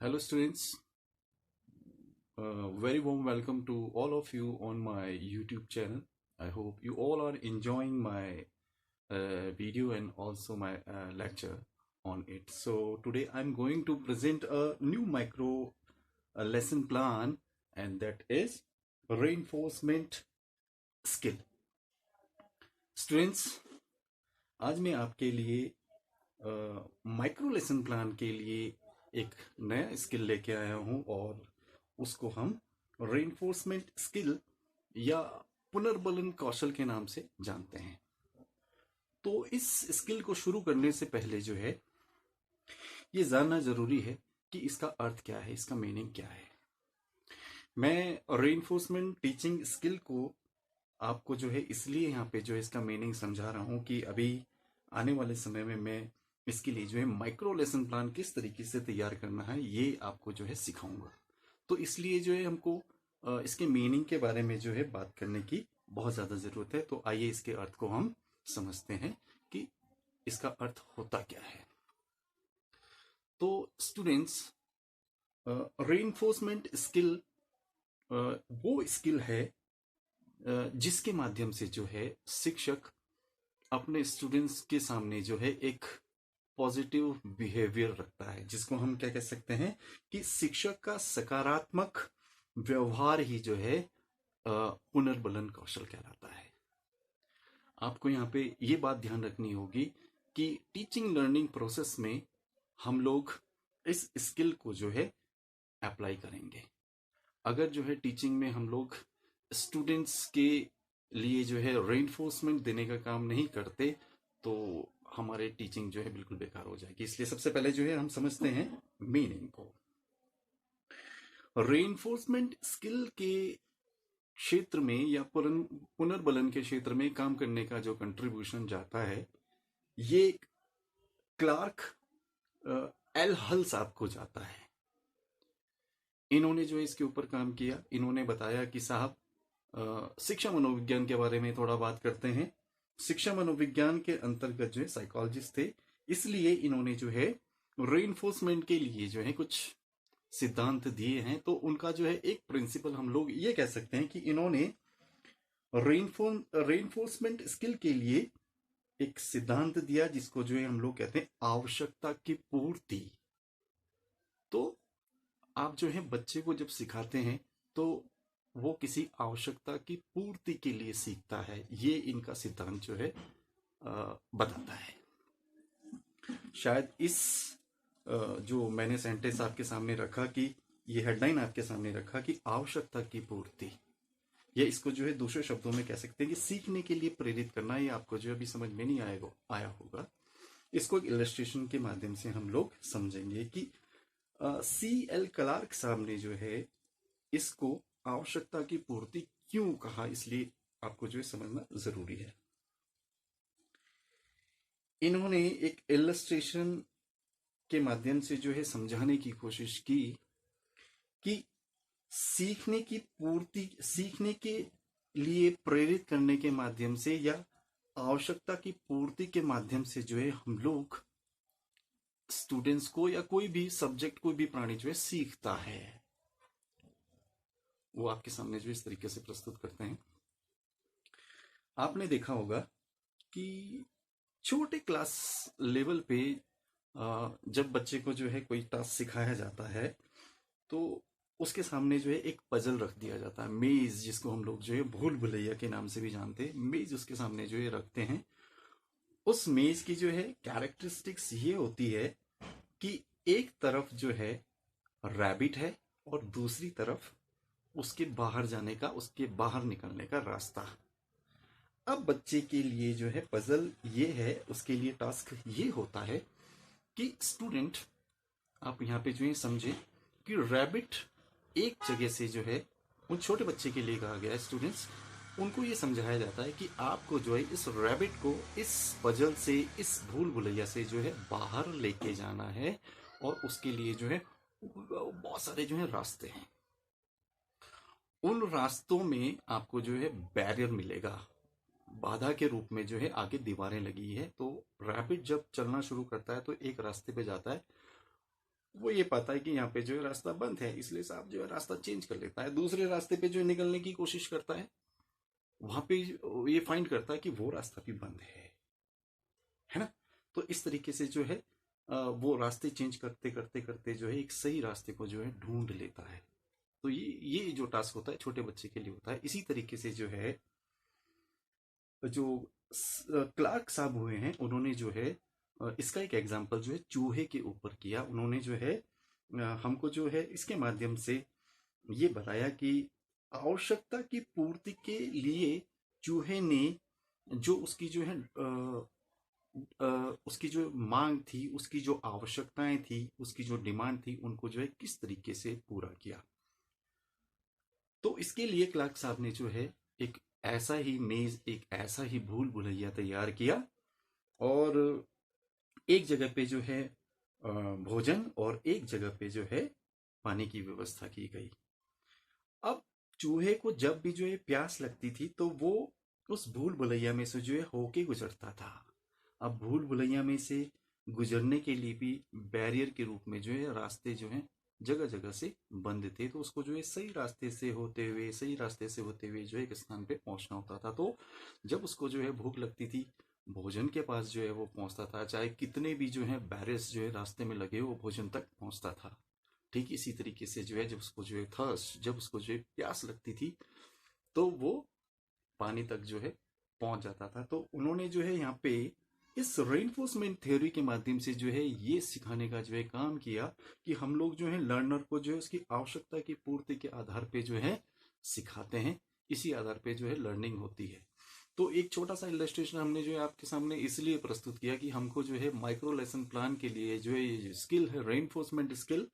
Hello, students. Very warm welcome to all of you on my YouTube channel. I hope you all are enjoying my video and also my lecture on it. So, today I'm going to present a new micro lesson plan, and that is reinforcement skill. Students, आज मैं आपके लिए micro lesson plan के लिए एक नया skill लेके आया हूं और उसको हम रेनफोर्समेंट स्किल या पुनर्बलन कौशल के नाम से जानते हैं। तो इस स्किल को शुरू करने से पहले जो है ये जानना जरूरी है कि इसका अर्थ क्या है, इसका मीनिंग क्या है। मैं रेनफोर्समेंट टीचिंग स्किल को आपको जो है इसलिए यहाँ पे जो है इसका मीनिंग समझा रहा हूँ कि अभी आने वाले समय में मैं इसके लिए जो है माइक्रो लेसन प्लान किस तरीके से तैयार करना है ये आपको जो है सिखाऊंगा। तो इसलिए जो है हमको इसके मीनिंग के बारे में जो है बात करने की बहुत ज़्यादा ज़रूरत है। तो आइए इसके अर्थ को हम समझते हैं कि इसका अर्थ होता क्या है। तो स्टूडेंट्स, रेइंफोर्समेंट स्किल वो स्किल है जिसके माध्यम से जो है शिक्षक अपने स्टूडेंट्स के सामने जो है एक पॉजिटिव बिहेवियर रखता है, जिसको हम क्या कह सकते हैं कि शिक्षक का सकारात्मक व्यवहार ही जो है पुनर्बलन कौशल कहलाता है। आपको यहाँ पे ये बात ध्यान रखनी होगी कि टीचिंग लर्निंग प्रोसेस में हम लोग इस स्किल को जो है अप्लाई करेंगे। अगर जो है टीचिंग में हम लोग स्टूडेंट्स के लिए जो है रेइंफोर्समेंट देने का काम नहीं करते तो हमारे टीचिंग जो है बिल्कुल बेकार हो जाएगी। इसलिए सबसे पहले जो है हम समझते हैं मीनिंग को। रेइंफोर्समेंट स्किल के क्षेत्र में या पुनर्बलन के क्षेत्र में काम करने का जो कंट्रीब्यूशन जाता है ये क्लार्क एल हल साहब को जाता है। इन्होंने जो इसके ऊपर काम किया, इन्होंने बताया कि साहब शिक्षा मनोविज्ञान के बारे में थोड़ा बात करते हैं। शिक्षा मनोविज्ञान के अंतर्गत जो है साइकोलॉजिस्ट थे, इसलिए इन्होंने जो है रेइंफोर्समेंट के लिए जो है कुछ सिद्धांत दिए हैं। तो उनका जो है एक प्रिंसिपल हम लोग ये कह सकते हैं कि इन्होंने रेइंफोर्समेंट स्किल के लिए एक सिद्धांत दिया जिसको जो है हम लोग कहते हैं आवश्यकता की पूर्ति। तो आप जो है बच्चे को जब सिखाते हैं तो वो किसी आवश्यकता की पूर्ति के लिए सीखता है, ये इनका सिद्धांत जो है बताता है। शायद इस जो मैंने सेंटेंस आपके सामने रखा कि ये हेडलाइन आपके सामने रखा कि आवश्यकता की पूर्ति, ये इसको जो है दूसरे शब्दों में कह सकते हैं कि सीखने के लिए प्रेरित करना। ये आपको जो अभी समझ में नहीं आया होगा, इसको एक इलस्ट्रेशन के माध्यम से हम लोग समझेंगे कि C.L. क्लार्क साहब ने जो है इसको आवश्यकता की पूर्ति क्यों कहा, इसलिए आपको जो है समझना जरूरी है। इन्होंने एक इलस्ट्रेशन के माध्यम से जो है समझाने की कोशिश की कि सीखने की पूर्ति, सीखने के लिए प्रेरित करने के माध्यम से या आवश्यकता की पूर्ति के माध्यम से जो है हम लोग स्टूडेंट्स को या कोई भी सब्जेक्ट, कोई भी प्राणी जो है सीखता है। वो आपके सामने जो इस तरीके से प्रस्तुत करते हैं। आपने देखा होगा कि छोटे क्लास लेवल पे जब बच्चे को जो है कोई टास्क सिखाया जाता है तो उसके सामने जो है एक पजल रख दिया जाता है, मेज, जिसको हम लोग जो है भूल भुलैया के नाम से भी जानते हैं। मेज उसके सामने जो है रखते हैं। उस मेज की जो है कैरेक्टरिस्टिक्स ये होती है कि एक तरफ जो है रैबिट है और दूसरी तरफ उसके बाहर जाने का, उसके बाहर निकलने का रास्ता। अब बच्चे के लिए जो है पजल ये है, उसके लिए टास्क ये होता है कि स्टूडेंट, आप यहाँ पे जो है समझे कि रैबिट एक जगह से जो है, उन छोटे बच्चे के लिए कहा गया है, स्टूडेंट्स, उनको ये समझाया जाता है कि आपको जो है इस रैबिट को इस पजल से, इस भूल भुलैया से जो है बाहर लेके जाना है और उसके लिए जो है बहुत सारे जो है रास्ते हैं। उन रास्तों में आपको जो है बैरियर मिलेगा, बाधा के रूप में जो है आगे दीवारें लगी है। तो रैबिट जब चलना शुरू करता है तो एक रास्ते पे जाता है, वो ये पाता है कि यहाँ पे जो है रास्ता बंद है, इसलिए साहब जो है रास्ता चेंज कर लेता है, दूसरे रास्ते पे जो है निकलने की कोशिश करता है। वहां पे ये फाइंड करता है कि वो रास्ता भी बंद है ना। तो इस तरीके से जो है वो रास्ते चेंज करते करते करते जो है एक सही रास्ते को जो है ढूंढ लेता है। तो ये जो टास्क होता है छोटे बच्चे के लिए होता है। इसी तरीके से जो है जो क्लार्क साहब हुए हैं, उन्होंने जो है इसका एक एग्जाम्पल जो है चूहे के ऊपर किया। उन्होंने जो है हमको जो है इसके माध्यम से ये बताया कि आवश्यकता की पूर्ति के लिए चूहे ने जो उसकी जो है उसकी जो मांग थी, उसकी जो आवश्यकताएं थी, उसकी जो डिमांड थी, उनको जो है किस तरीके से पूरा किया। तो इसके लिए क्लार्क साहब ने जो है एक ऐसा ही मेज, एक ऐसा ही भूल भुलैया तैयार किया, और एक जगह पे जो है भोजन और एक जगह पे जो है पानी की व्यवस्था की गई। अब चूहे को जब भी जो है प्यास लगती थी तो वो उस भूल भुलैया में से जो है होके गुजरता था। अब भूल भुलैया में से गुजरने के लिए भी बैरियर के रूप में जो है रास्ते जो है जगह जगह से बंद थे, तो उसको जो है सही रास्ते से होते हुए, सही रास्ते से होते हुए जो है एक स्थान पे पहुंचना होता था। तो जब उसको जो है भूख लगती थी, भोजन के पास जो है वो पहुंचता था, चाहे कितने भी जो है बैरियर्स जो है रास्ते में लगे वो भोजन तक पहुंचता था। ठीक इसी तरीके से जो है जब उसको जो है थर्स्ट, जब उसको जो है प्यास लगती थी, तो वो पानी तक जो है पहुंच जाता था। तो उन्होंने जो है यहाँ पे इस रेनफोर्समेंट थ्योरी के माध्यम से जो है ये सिखाने का जो है काम किया कि हम लोग जो है लर्नर को जो है उसकी आवश्यकता की पूर्ति के आधार पे जो है सिखाते हैं, इसी आधार पे जो है लर्निंग होती है। तो एक छोटा सा इलस्ट्रेशन हमने जो है आपके सामने इसलिए प्रस्तुत किया कि हमको जो है माइक्रो लेसन प्लान के लिए जो है ये स्किल है रेनफोर्समेंट स्किल,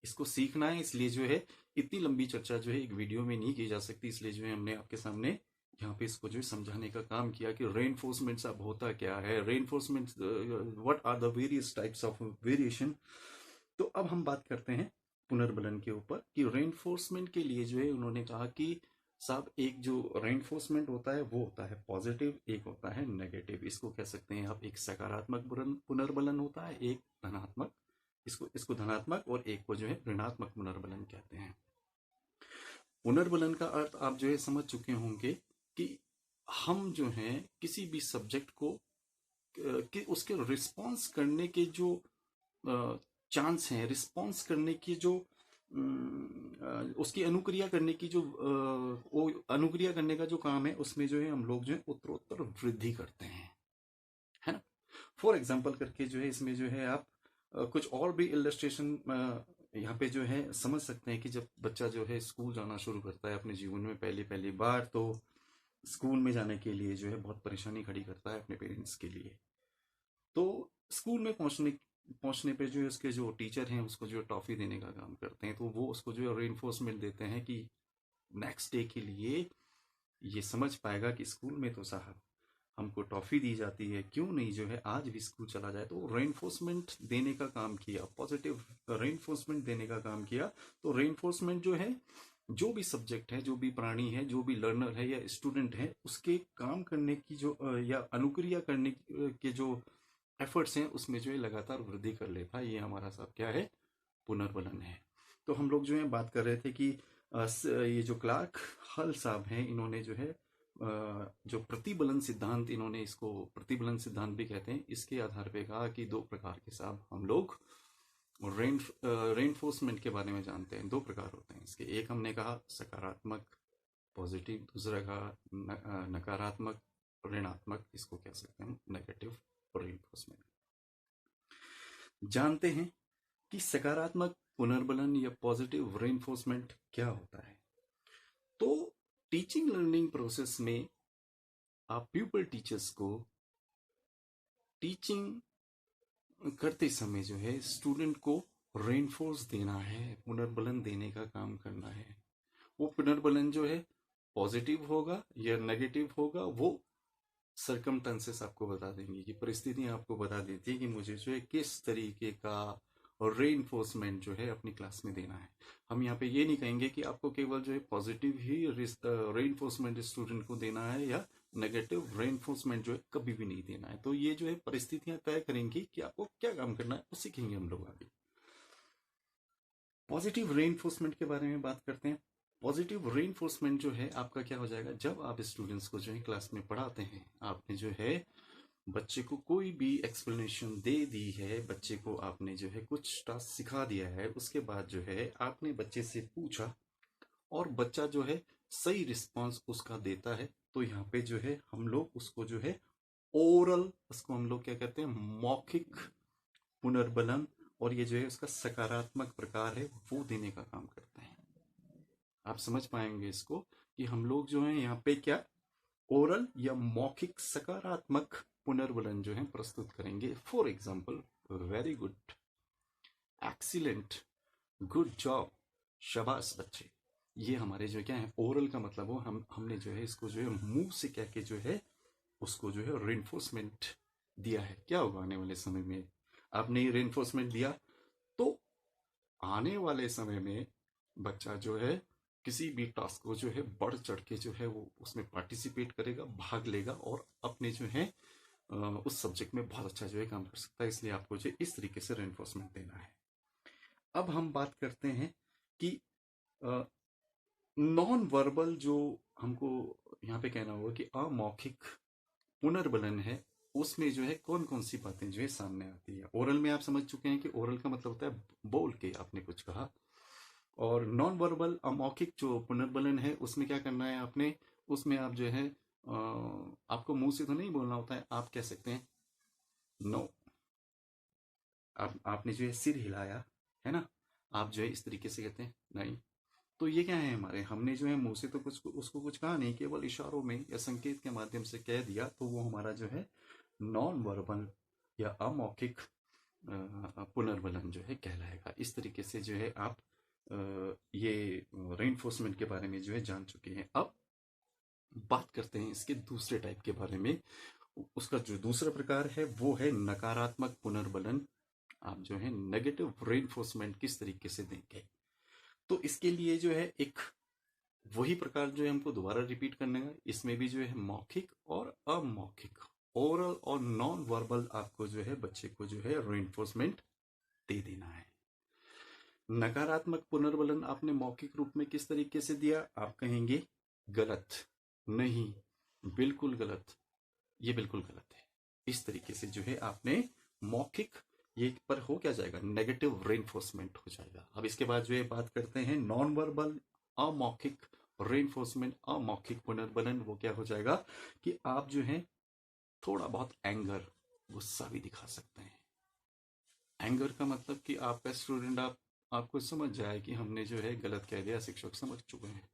इसको सीखना है। इसलिए जो है इतनी लंबी चर्चा जो है एक वीडियो में नहीं की जा सकती, इसलिए जो है हमने आपके सामने यहाँ पे इसको जो है समझाने का काम किया कि रेनफोर्समेंट अब होता क्या है, reinforcement what are the various types of variation. तो अब हम बात करते हैं पुनर्बलन के ऊपर कि रेनफोर्समेंट के लिए जो है उन्होंने कहा कि साहब एक जो रेनफोर्समेंट होता है वो होता है पॉजिटिव, एक होता है नेगेटिव। इसको कह सकते हैं आप एक सकारात्मक पुनर्बलन होता है, एक धनात्मक, इसको इसको धनात्मक, और एक को जो है ऋणात्मक पुनर्बलन कहते हैं। पुनर्बलन का अर्थ आप जो है समझ चुके होंगे कि हम जो है किसी भी सब्जेक्ट को कि उसके रिस्पॉन्स करने के जो चांस हैं, रिस्पॉन्स करने की जो उसकी अनुक्रिया करने की जो वो अनुक्रिया करने का जो काम है, उसमें जो है हम लोग जो है उत्तरोत्तर वृद्धि करते हैं, है ना। फॉर एग्जाम्पल करके जो है इसमें जो है आप कुछ और भी इलस्ट्रेशन यहाँ पे जो है समझ सकते हैं कि जब बच्चा जो है स्कूल जाना शुरू करता है अपने जीवन में पहली पहली बार, तो स्कूल में जाने के लिए जो है बहुत परेशानी खड़ी करता है अपने पेरेंट्स के लिए। तो स्कूल में पहुंचने पे जो है उसके जो टीचर हैं उसको जो है टॉफी देने का काम करते हैं, तो वो उसको जो है रेनफोर्समेंट देते हैं कि नेक्स्ट डे के लिए ये समझ पाएगा कि स्कूल में तो साहब हमको टॉफी दी जाती है, क्यों नहीं जो है आज भी स्कूल चला जाए। तो रेनफोर्समेंट देने का काम किया, पॉजिटिव रेनफोर्समेंट देने का काम किया। तो रेनफोर्समेंट जो है जो भी सब्जेक्ट है, जो भी प्राणी है, जो भी लर्नर है या स्टूडेंट है, उसके काम करने की जो या अनुक्रिया करने के जो एफर्ट्स हैं उसमें जो है लगातार वृद्धि कर लेता है। ये हमारा सब क्या है, पुनर्बलन है। तो हम लोग जो है बात कर रहे थे कि ये जो क्लार्क हल साहब हैं, इन्होंने जो है जो प्रतिबलन सिद्धांत, इन्होंने इसको प्रतिबलन सिद्धांत भी कहते हैं, इसके आधार पे कहा कि दो प्रकार के साहब हम लोग रेनफोर्समेंट के बारे में जानते हैं। दो प्रकार होते हैं इसके, एक हमने कहा सकारात्मक पॉजिटिव, दूसरा कहा नकारात्मक ऋणात्मक, इसको कह सकते हैं नेगेटिव रेनफोर्समेंट। जानते हैं कि सकारात्मक पुनर्बलन या पॉजिटिव रेनफोर्समेंट क्या होता है। तो टीचिंग लर्निंग प्रोसेस में आप प्यूपल टीचर्स को टीचिंग करते समय जो है स्टूडेंट को रेनफोर्स देना है, पुनर्बलन देने का काम करना है। वो पुनर्बलन जो है पॉजिटिव होगा या नेगेटिव होगा, वो सर्कमटेंसेस आपको बता देंगी, कि परिस्थितियां आपको बता देती है कि मुझे जो है किस तरीके का रेनफोर्समेंट जो है अपनी क्लास में देना है। हम यहाँ पे ये नहीं कहेंगे कि आपको केवल जो है पॉजिटिव ही रेनफोर्समेंट स्टूडेंट को देना है या नेगेटिव रेनफोर्समेंट जो है कभी भी नहीं देना है। तो ये जो है परिस्थितियां तय करेंगी कि आपको क्या काम करना है, वो सीखेंगे हम लोग आगे। पॉजिटिव रेइंफोर्समेंट के बारे में बात करते हैं। पॉजिटिव रेइंफोर्समेंट जो है आपका क्या हो जाएगा, जब आप स्टूडेंट्स को जो है क्लास में पढ़ाते हैं, आपने जो है बच्चे को कोई भी एक्सप्लेनेशन दे दी है, बच्चे को आपने जो है कुछ टास्क सिखा दिया है, उसके बाद जो है आपने बच्चे से पूछा और बच्चा जो है सही रिस्पांस उसका देता है, तो यहाँ पे जो है हम लोग उसको जो है ओरल, उसको हम लोग क्या कहते हैं, मौखिक पुनर्बलन, और ये जो है उसका सकारात्मक प्रकार है वो देने का काम करते हैं। आप समझ पाएंगे इसको कि हम लोग जो है यहाँ पे क्या ओरल या मौखिक सकारात्मक पुनर्बलन जो है प्रस्तुत करेंगे। For example, very good, excellent, good job, शाबाश बच्चे, ये हमारे जो क्या है ओरल का मतलब हो, हमने जो है इसको जो है मुंह से कह के जो है उसको जो है रेनफोर्समेंट दिया है। क्या होगा आने वाले समय में, आपने रेनफोर्समेंट दिया तो आने वाले समय में बच्चा जो है किसी भी टास्क को जो है बढ़ चढ़ के जो है वो उसमें पार्टिसिपेट करेगा, भाग लेगा और अपने जो है उस सब्जेक्ट में बहुत अच्छा जो है काम कर सकता है। इसलिए आपको जो इस तरीके से रेनफोर्समेंट देना है। अब हम बात करते हैं कि नॉन वर्बल जो हमको यहाँ पे कहना होगा कि अमौखिक पुनर्बलन है, उसमें जो है कौन कौन सी बातें जो है सामने आती है। ओरल में आप समझ चुके हैं कि ओरल का मतलब होता है बोल के आपने कुछ कहा, और नॉन वर्बल अमौखिक जो पुनर्बलन है उसमें क्या करना है आपने, उसमें आप जो है आपको मुंह से तो नहीं बोलना होता है, आप कह सकते हैं नो, आपने जो है सिर हिलाया है ना, आप जो है इस तरीके से कहते हैं नहीं। तो ये क्या है हमारे, हमने जो है मुंह से तो कुछ उसको कुछ कहा नहीं, केवल इशारों में या संकेत के माध्यम से कह दिया, तो वो हमारा जो है नॉन वर्बल या अमौखिक पुनर्बलन जो है कहलाएगा। इस तरीके से जो है आप ये रेइंफोर्समेंट के बारे में जो है जान चुके हैं। अब बात करते हैं इसके दूसरे टाइप के बारे में। उसका जो दूसरा प्रकार है वो है नकारात्मक पुनर्बलन। आप जो है नेगेटिव रेइंफोर्समेंट किस तरीके से देंगे, तो इसके लिए जो है एक वही प्रकार जो है हमको दोबारा रिपीट करने का, इसमें भी जो है मौखिक और अमौखिक, ओरल और नॉन वर्बल आपको जो है बच्चे को जो है रेइंफोर्समेंट दे देना है। नकारात्मक पुनर्बलन आपने मौखिक रूप में किस तरीके से दिया, आप कहेंगे गलत, नहीं, बिल्कुल गलत, ये बिल्कुल गलत है। इस तरीके से जो है आपने मौखिक, ये पर हो क्या जाएगा, नेगेटिव रेइंफोर्समेंट हो जाएगा। अब इसके बाद जो है बात करते हैं नॉन वर्बल अमौखिक रेइंफोर्समेंट, अमौखिक पुनर्बलन। वो क्या हो जाएगा कि आप जो है थोड़ा बहुत एंगर, गुस्सा भी दिखा सकते हैं। एंगर का मतलब कि आपका स्टूडेंट आपको समझ जाए कि हमने जो है गलत कह दिया, शिक्षक समझ चुके हैं।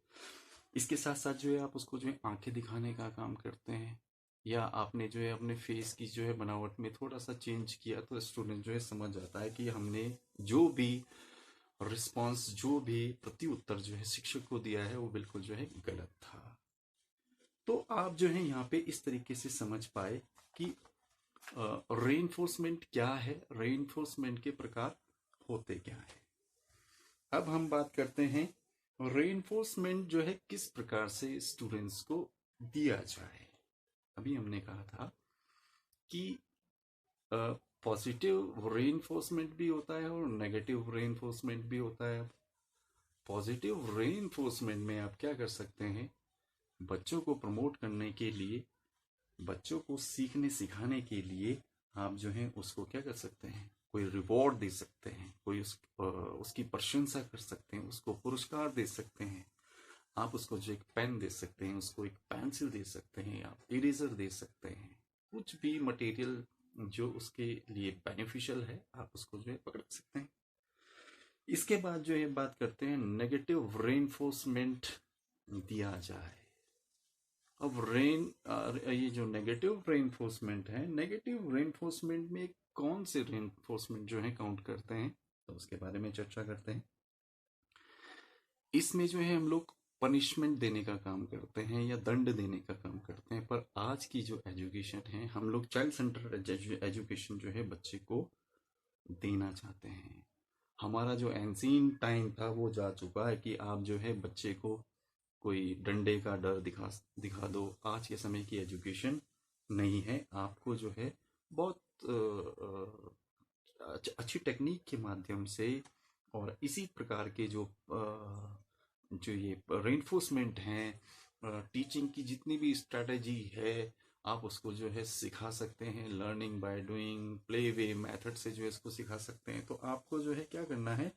इसके साथ साथ जो है आप उसको जो है आंखें दिखाने का काम करते हैं, या आपने जो है अपने फेस की जो है बनावट में थोड़ा सा चेंज किया, तो स्टूडेंट जो है समझ जाता है कि हमने जो भी रिस्पांस, जो भी प्रत्युत्तर जो है शिक्षक को दिया है वो बिल्कुल जो है गलत था। तो आप जो है यहाँ पे इस तरीके से समझ पाए कि रेइंफोर्समेंट क्या है, रेइंफोर्समेंट के प्रकार होते क्या है। अब हम बात करते हैं रेइंफोर्समेंट जो है किस प्रकार से स्टूडेंट्स को दिया जाए। अभी हमने कहा था कि पॉजिटिव रेइंफोर्समेंट भी होता है और नेगेटिव रेइंफोर्समेंट भी होता है। पॉजिटिव रेइंफोर्समेंट में आप क्या कर सकते हैं, बच्चों को प्रमोट करने के लिए, बच्चों को सीखने सिखाने के लिए आप जो है उसको क्या कर सकते हैं, कोई रिवॉर्ड दे सकते हैं, कोई उसकी प्रशंसा कर सकते हैं, उसको पुरस्कार दे सकते हैं। आप उसको जो एक पेन दे सकते हैं, उसको एक पेंसिल दे सकते हैं, आप इरेजर दे सकते हैं, कुछ भी मटेरियल जो उसके लिए बेनिफिशियल है आप उसको जो है पकड़ सकते हैं। इसके बाद जो है बात करते हैं नेगेटिव रेइंफोर्समेंट दिया जाए। अब ये जो नेगेटिव रेइंफोर्समेंट है, नेगेटिव रेइंफोर्समेंट में कौन से रेइंफोर्समेंट जो है काउंट करते हैं, तो उसके बारे में चर्चा करते हैं। इसमें जो है हम लोग पनिशमेंट देने का काम करते हैं या दंड देने का काम करते हैं, पर आज की जो एजुकेशन है हम लोग चाइल्ड सेंटर्ड एजुकेशन जो है बच्चे को देना चाहते हैं। हमारा जो एंसीन टाइम था वो जा चुका है कि आप जो है बच्चे को कोई डंडे का डर दिखा दो। आज के समय की एजुकेशन नहीं है, आपको जो है बहुत अच्छी टेक्निक के माध्यम से और इसी प्रकार के जो ये रेनफोर्समेंट हैं, टीचिंग की जितनी भी स्ट्रेटजी है, आप उसको जो है सिखा सकते हैं। Learning by doing, play way method से जो है इसको सिखा सकते हैं। तो आपको जो है क्या करना है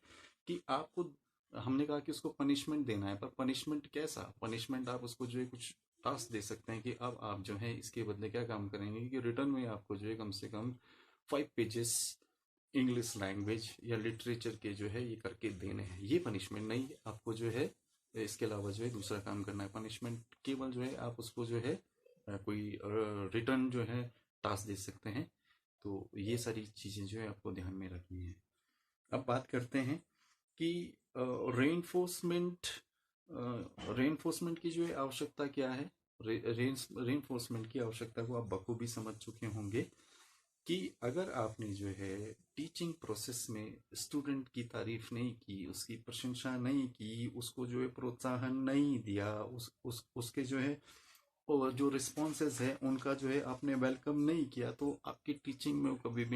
कि आपको, हमने कहा कि उसको पनिशमेंट देना है, पर पनिशमेंट कैसा पनिशमेंट? आप उसको जो है कुछ टास्क दे सकते हैं कि अब आप जो है इसके बदले क्या काम करेंगे कि रिटर्न में आपको जो है कम से कम 5 पेजेस इंग्लिश लैंग्वेज या लिटरेचर के जो है ये करके देने हैं। ये पनिशमेंट नहीं, आपको जो है इसके अलावा जो है दूसरा काम करना है। पनिशमेंट केवल जो है आप उसको जो है कोई रिटर्न जो है टास्क दे सकते हैं। तो ये सारी चीज़ें जो है आपको ध्यान में रखनी है। अब बात करते हैं कि रेनफोर्समेंट रेनफोर्समेंट की जो है आवश्यकता क्या है। रेनफोर्समेंट की आवश्यकता को आप बखूबी समझ चुके होंगे कि अगर आपने जो है टीचिंग प्रोसेस में स्टूडेंट की तारीफ नहीं की, उसकी प्रशंसा नहीं की, उसको जो है प्रोत्साहन नहीं दिया, उसके जो है और जो रिस्पॉन्सेज है उनका जो है आपने वेलकम नहीं किया, तो आपकी टीचिंग में वो कभी भी